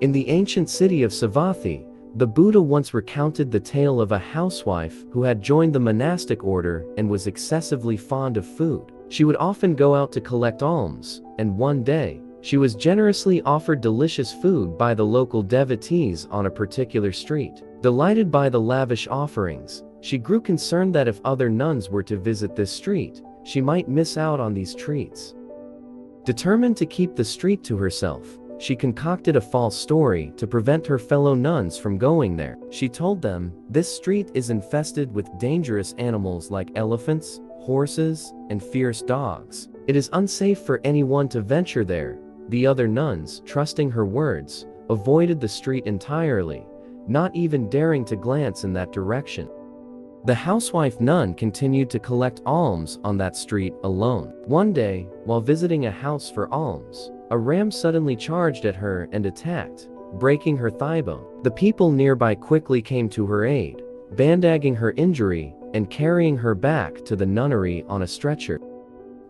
In the ancient city of Savatthi, the Buddha once recounted the tale of a housewife who had joined the monastic order and was excessively fond of food. She would often go out to collect alms, and one day, she was generously offered delicious food by the local devotees on a particular street. Delighted by the lavish offerings, she grew concerned that if other nuns were to visit this street, she might miss out on these treats. Determined to keep the street to herself, she concocted a false story to prevent her fellow nuns from going there. She told them, "This street is infested with dangerous animals like elephants, horses, and fierce dogs. It is unsafe for anyone to venture there." The other nuns, trusting her words, avoided the street entirely, not even daring to glance in that direction. The housewife nun continued to collect alms on that street alone. One day, while visiting a house for alms, a ram suddenly charged at her and attacked, breaking her thigh bone. The people nearby quickly came to her aid, bandaging her injury and carrying her back to the nunnery on a stretcher.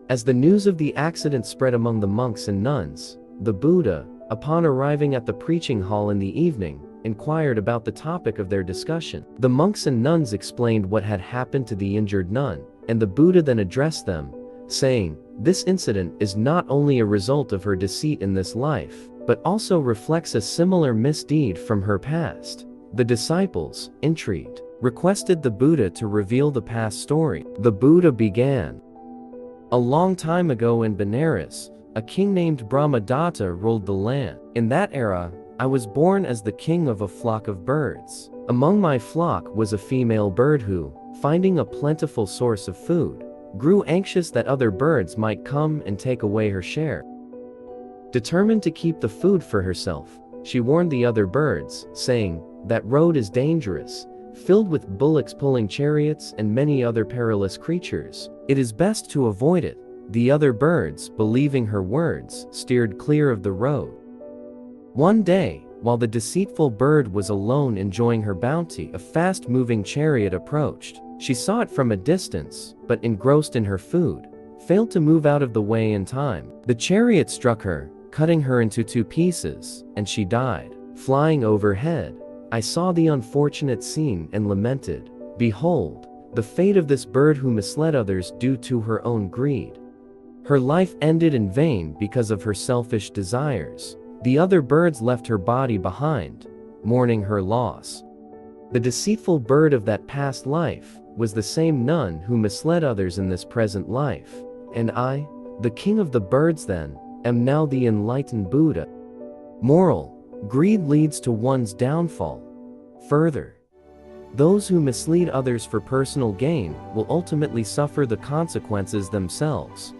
As the news of the accident spread among the monks and nuns, the Buddha, upon arriving at the preaching hall in the evening, inquired about the topic of their discussion. The monks and nuns explained what had happened to the injured nun, and the Buddha then addressed them, saying, "This incident is not only a result of her deceit in this life, but also reflects a similar misdeed from her past." The disciples, intrigued, requested the Buddha to reveal the past story. The Buddha began. A long time ago in Benares, a king named Brahmadatta ruled the land. In that era, I was born as the king of a flock of birds. Among my flock was a female bird who, finding a plentiful source of food, grew anxious that other birds might come and take away her share. Determined to keep the food for herself, she warned the other birds, saying, "That road is dangerous, filled with bullocks pulling chariots and many other perilous creatures. It is best to avoid it." The other birds, believing her words, steered clear of the road. One day, while the deceitful bird was alone enjoying her bounty, a fast-moving chariot approached. She saw it from a distance, but engrossed in her food, failed to move out of the way in time. The chariot struck her, cutting her into two pieces, and she died. Flying overhead, I saw the unfortunate scene and lamented, "Behold, the fate of this bird who misled others due to her own greed. Her life ended in vain because of her selfish desires." The other birds left her body behind, mourning her loss. The deceitful bird of that past life was the same nun who misled others in this present life. And I, the king of the birds then, am now the enlightened Buddha. Moral: greed leads to one's downfall. Further, those who mislead others for personal gain will ultimately suffer the consequences themselves.